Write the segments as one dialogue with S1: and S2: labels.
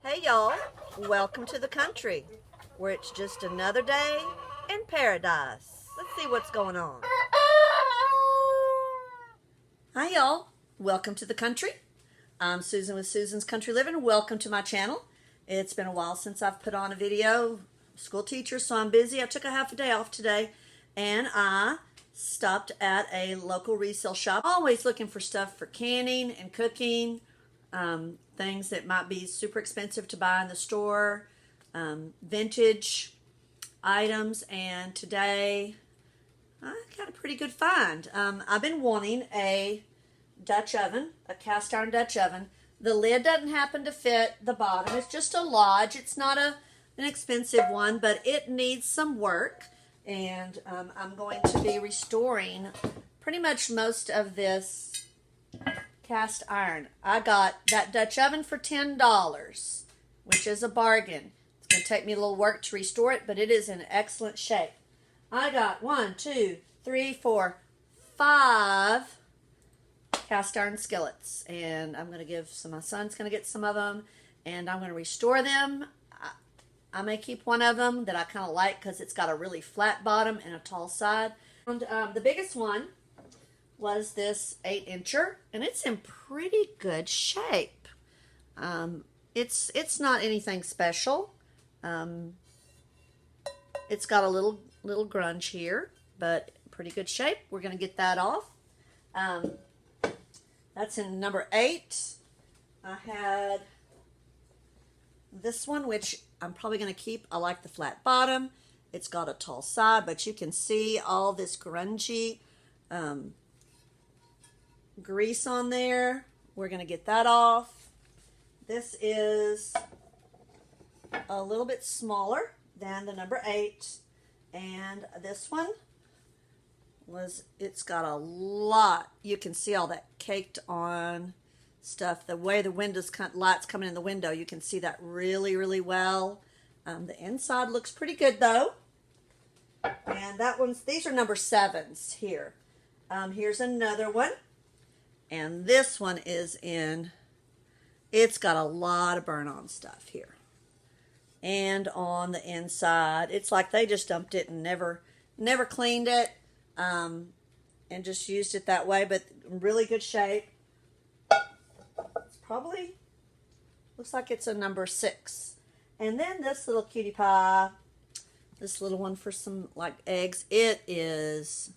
S1: Hey y'all, welcome to the country where it's just another day in paradise. Let's see what's going on. Hi y'all, welcome to the country. I'm Susan with Susan's Country Living. Welcome to my channel. It's been a while since I've put on a video. School teacher, so I'm busy. I took a half a day off today and I stopped at a local resale shop. Always looking for stuff for canning and cooking. Things that might be super expensive to buy in the store, vintage items, and today I got a pretty good find. I've been wanting a Dutch oven, a cast iron Dutch oven. The lid doesn't happen to fit the bottom. It's just a Lodge. It's not an expensive one, but it needs some work, and I'm going to be restoring pretty much most of this cast iron. I got that Dutch oven for $10, which is a bargain. It's going to take me a little work to restore it, but it is in excellent shape. I got 1, 2, 3, 4, 5 cast iron skillets, and I'm going to give some, my son's going to get some of them, and I'm going to restore them. I may keep one of them that I kind of like because it's got a really flat bottom and a tall side. And the biggest one was this 8-incher, and it's in pretty good shape. It's not anything special. It's got a little grunge here, but pretty good shape. We're going to get that off. That's in number 8. I had this one, which I'm probably going to keep. I like the flat bottom. It's got a tall side, but you can see all this grungy grease on there. We're going to get that off. This is a little bit smaller than the number 8, and this one it's got a lot. You can see all that caked on stuff. The way the light's coming in the window, you can see that really well. The inside looks pretty good though. And these are number 7s here. Here's another one. And this one is it's got a lot of burn-on stuff here. And on the inside, it's like they just dumped it and never cleaned it, and just used it that way, but in really good shape. It's probably, looks like it's a number 6. And then this little cutie pie, this little one for some like eggs, it is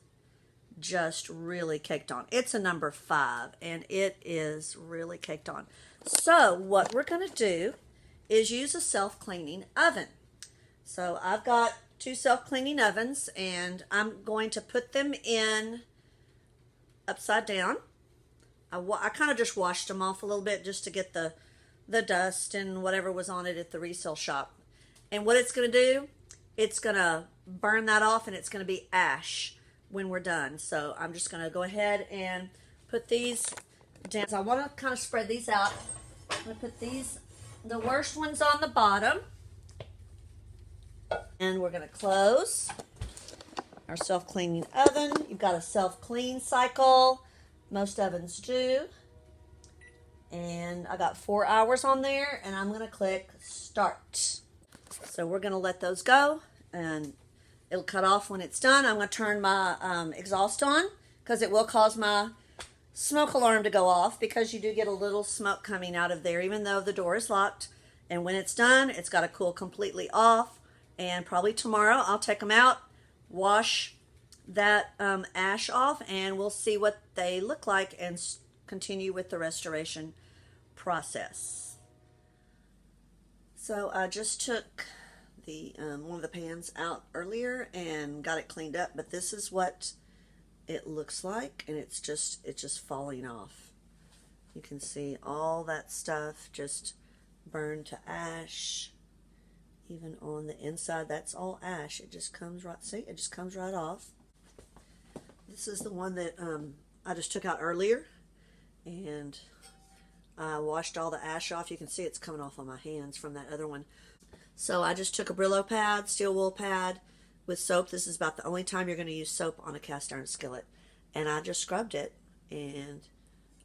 S1: just really caked on. It's a number 5, and it is really caked on. So what we're going to do is use a self-cleaning oven. So I've got 2 self-cleaning ovens, and I'm going to put them in upside down. I kind of just washed them off a little bit just to get the dust and whatever was on it at the resale shop. And what it's going to do, it's going to burn that off, and it's going to be ash when we're done. So I'm just going to go ahead and put these down. So I want to kind of spread these out. I'm going to put the worst ones on the bottom. And we're going to close our self-cleaning oven. You've got a self-clean cycle. Most ovens do. And I got 4 hours on there, and I'm going to click start. So we're going to let those go, and it'll cut off when it's done. I'm going to turn my exhaust on because it will cause my smoke alarm to go off, because you do get a little smoke coming out of there even though the door is locked. And when it's done, it's got to cool completely off. And probably tomorrow I'll take them out, wash that ash off, and we'll see what they look like and continue with the restoration process. So I just took the one of the pans out earlier and got it cleaned up, but this is what it looks like, and it's just falling off. You can see all that stuff just burned to ash. Even on the inside, that's all ash. It just comes right, see, it just comes right off. This is the one that I just took out earlier, and I washed all the ash off. You can see it's coming off on my hands from that other one. So I just took a Brillo pad, steel wool pad, with soap. This is about the only time you're going to use soap on a cast iron skillet. And I just scrubbed it, and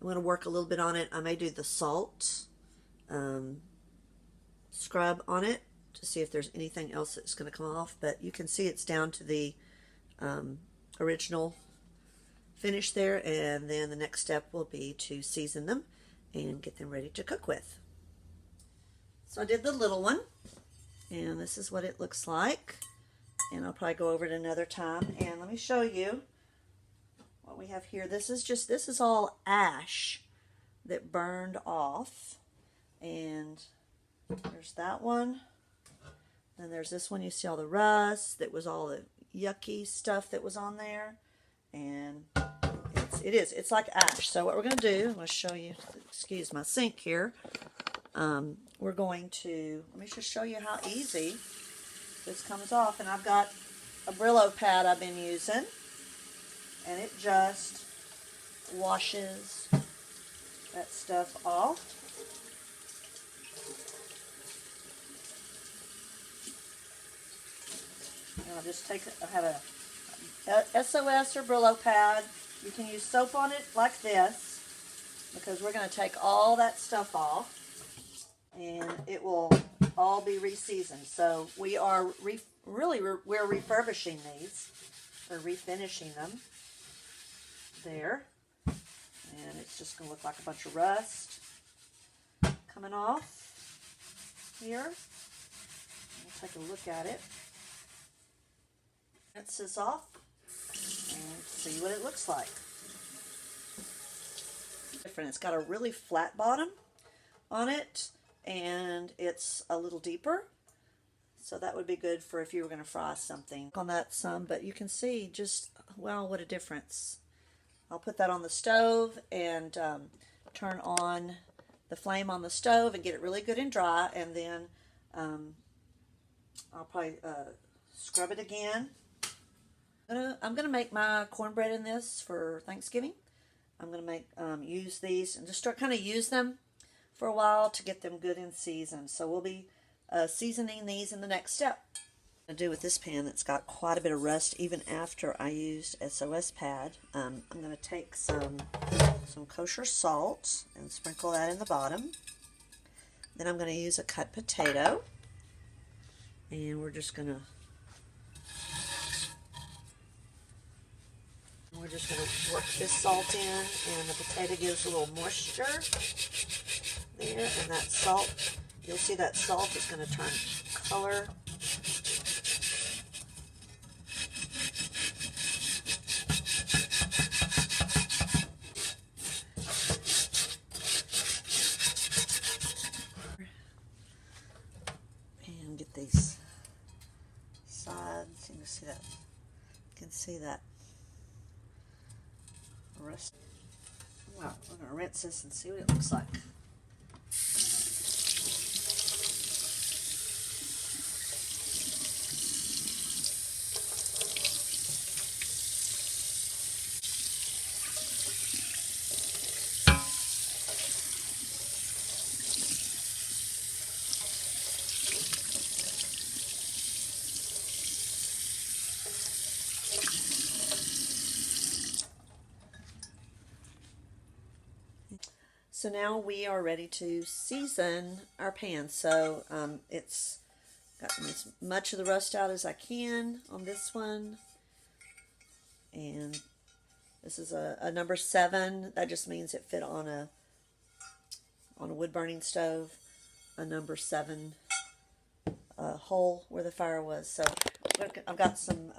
S1: I'm going to work a little bit on it. I may do the salt scrub on it to see if there's anything else that's going to come off, but you can see it's down to the original finish there, and then the next step will be to season them and get them ready to cook with. So I did the little one, and this is what it looks like, and I'll probably go over it another time. And let me show you what we have here. This is all ash that burned off, and there's that one. Then there's this one. You see all the rust, that was all the yucky stuff that was on there, and it's like ash. So what we're going to do, I'm going to show you, excuse my sink here, we're going to, let me just show you how easy this comes off. And I've got a Brillo pad I've been using, and it just washes that stuff off. And I'll just take, I have a SOS or Brillo pad. You can use soap on it like this, because we're going to take all that stuff off, and it will all be re-seasoned. So we are we're refurbishing these, or refinishing them there, and it's just going to look like a bunch of rust coming off here. We'll take a look at it. Rinse this off and see what it looks like. Different. It's got a really flat bottom on it, and it's a little deeper, so that would be good for if you were going to fry something on that some. But you can see just, well, what a difference. I'll put that on the stove and turn on the flame on the stove and get it really good and dry, and then I'll probably scrub it again. I'm gonna make my cornbread in this for Thanksgiving. I'm gonna make use these and just start kind of use them for a while to get them good in season. So we'll be seasoning these in the next step. What I'm gonna do with this pan that's got quite a bit of rust even after I used SOS pad. I'm gonna take some kosher salt and sprinkle that in the bottom. Then I'm gonna use a cut potato, and we're just gonna work this salt in, and the potato gives a little moisture there, and that salt, you'll see that salt is going to turn color. And get these sides, you can see that, rest. Well, we're going to rinse this and see what it looks like. So now we are ready to season our pan. So it's gotten as much of the rust out as I can on this one. And this is a number 7. That just means it fit on a wood burning stove. A number 7 hole where the fire was. So I've got some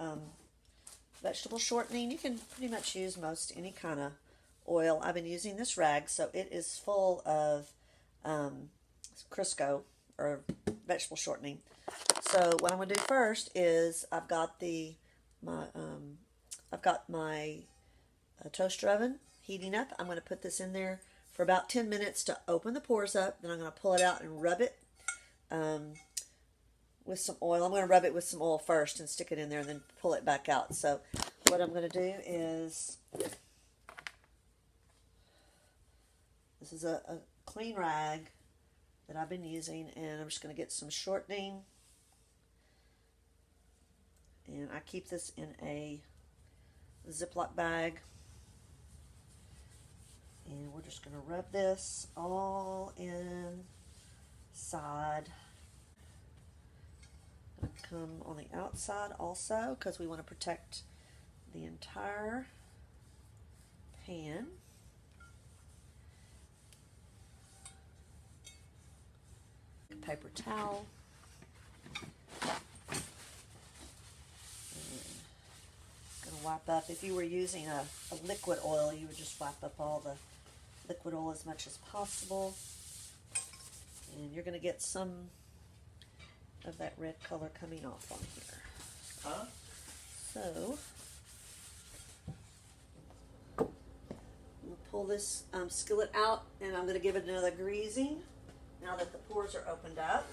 S1: vegetable shortening. You can pretty much use most any kind of oil. I've been using this rag, so it is full of Crisco, or vegetable shortening. So what I'm going to do first is I've got my toaster oven heating up. I'm going to put this in there for about 10 minutes to open the pores up. Then I'm going to pull it out and rub it with some oil. I'm going to rub it with some oil first and stick it in there and then pull it back out. So what I'm going to do is, this is a clean rag that I've been using, and I'm just going to get some shortening, and I keep this in a Ziploc bag, and we're just going to rub this all inside come on the outside also because we want to protect the entire pan. Paper towel. Going to wipe up. If you were using a liquid oil, you would just wipe up all the liquid oil as much as possible. And you're going to get some of that red color coming off on here. So we'll pull this skillet out, and I'm going to give it another greasing now that the pores are opened up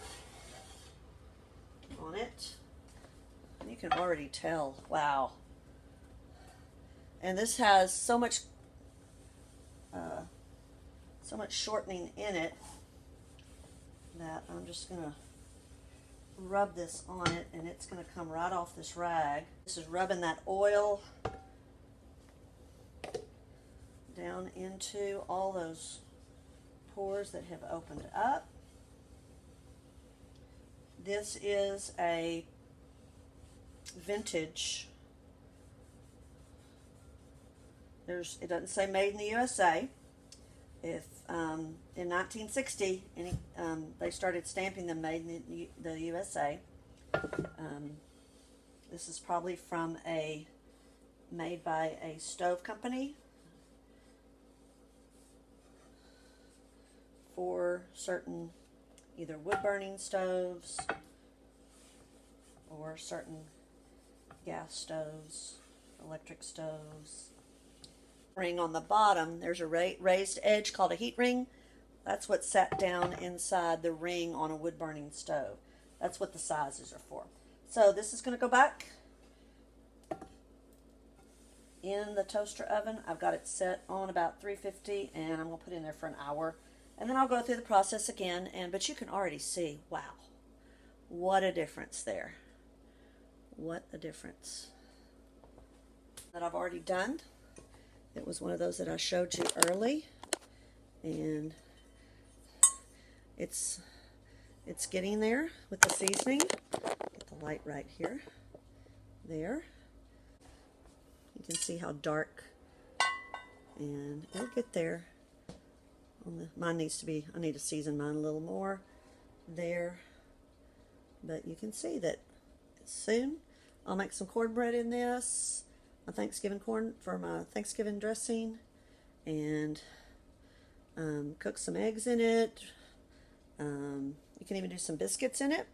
S1: on it. You can already tell, wow. And this has so much shortening in it that I'm just going to rub this on it, and it's going to come right off this rag. This is rubbing that oil down into all those pores that have opened up. This is a vintage. It doesn't say made in the USA. If in 1960 they started stamping them made in the USA. This is probably from made by a stove company for certain either wood burning stoves or certain gas stoves, electric stoves. Ring on the bottom, there's a raised edge called a heat ring. That's what's sat down inside the ring on a wood burning stove. That's what the sizes are for. So this is going to go back in the toaster oven. I've got it set on about 350, and I'm going to put it in there for an hour, and then I'll go through the process again. But you can already see, wow, what a difference there. What a difference that I've already done. It was one of those that I showed you early, and it's getting there with the seasoning. Get the light right here. There. You can see how dark, and it'll get there. Mine needs to be, I need to season mine a little more there, but you can see that soon I'll make some cornbread in this, my Thanksgiving corn for my Thanksgiving dressing, and cook some eggs in it. You can even do some biscuits in it,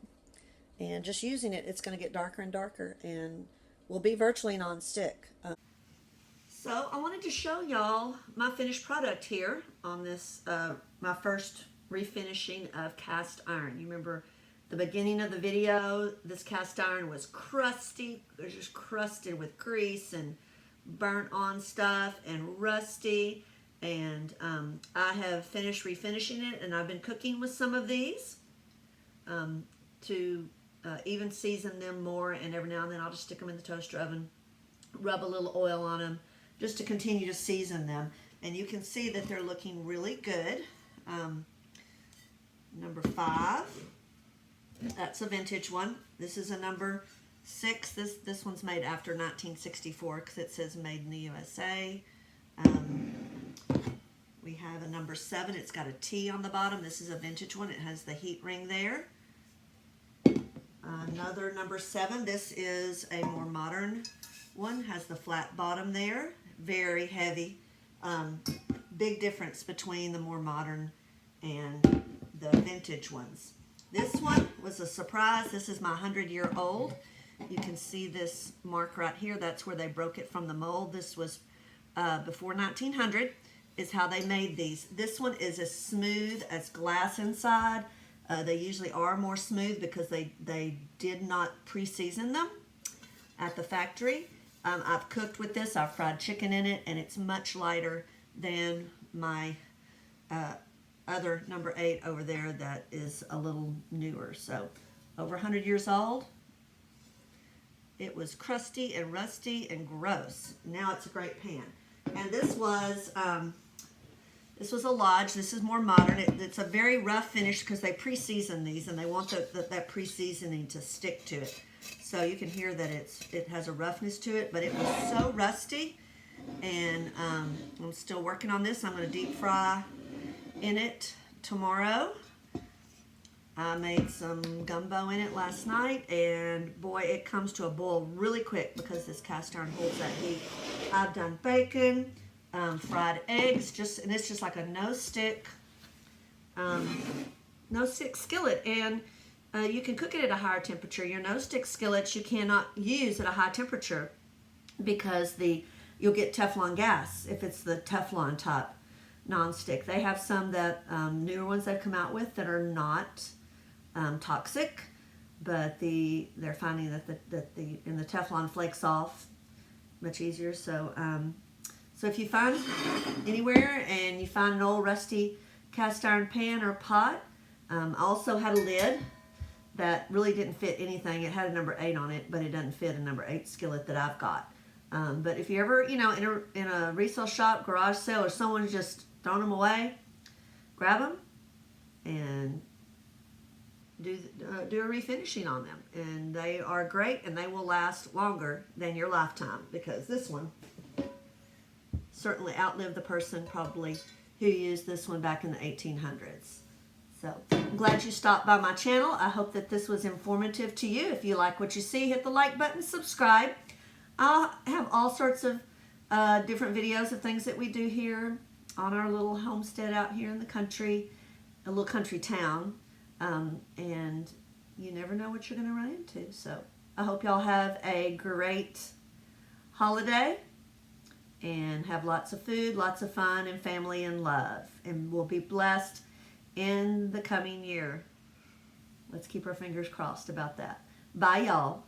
S1: and just using it, it's going to get darker and darker, and will be virtually non-stick. So I wanted to show y'all my finished product here on this, my first refinishing of cast iron. You remember the beginning of the video, this cast iron was crusty. It was just crusted with grease and burnt on stuff and rusty. And I have finished refinishing it, and I've been cooking with some of these to even season them more, and every now and then I'll just stick them in the toaster oven, rub a little oil on them, just to continue to season them. And you can see that they're looking really good. Number 5, that's a vintage one. This is a number 6. This one's made after 1964 because it says made in the USA. We have a number 7. It's got a T on the bottom. This is a vintage one. It has the heat ring there. Another number 7. This is a more modern one. Has the flat bottom there. Very heavy. Big difference between the more modern and the vintage ones. This one was a surprise. This is my 100-year-old. You can see this mark right here. That's where they broke it from the mold. This was before 1900 is how they made these. This one is as smooth as glass inside. They usually are more smooth because they did not pre-season them at the factory. I've cooked with this. I've fried chicken in it, and it's much lighter than my other number 8 over there that is a little newer. So over 100 years old. It was crusty and rusty and gross. Now it's a great pan. And this was This was a Lodge. This is more modern. It's a very rough finish because they pre-season these, and they want that pre-seasoning to stick to it. So you can hear that it has a roughness to it, but it was so rusty. And I'm still working on this. I'm going to deep fry in it tomorrow. I made some gumbo in it last night, and boy, it comes to a boil really quick because this cast iron holds that heat. I've done bacon, fried eggs, and it's just like a no-stick skillet, and you can cook it at a higher temperature. Your no-stick skillets you cannot use at a high temperature because you'll get Teflon gas if it's the Teflon type non-stick. They have some that newer ones they've come out with that are not toxic, but they're finding that the Teflon flakes off much easier. So so if you find anywhere and you find an old rusty cast iron pan or pot, I also had a lid that really didn't fit anything. It had a number 8 on it, but it doesn't fit a number 8 skillet that I've got. But if you're ever, in a resale shop, garage sale, or someone's just throwing them away, grab them and do a refinishing on them. And they are great, and they will last longer than your lifetime, because this one certainly outlived the person probably who used this one back in the 1800s. So I'm glad you stopped by my channel. I hope that this was informative to you. If you like what you see, hit the like button, subscribe. I'll have all sorts of different videos of things that we do here on our little homestead out here in the country, a little country town, and you never know what you're going to run into. So I hope y'all have a great holiday and have lots of food, lots of fun, and family and love, and we'll be blessed in the coming year. Let's keep our fingers crossed about that. Bye, y'all.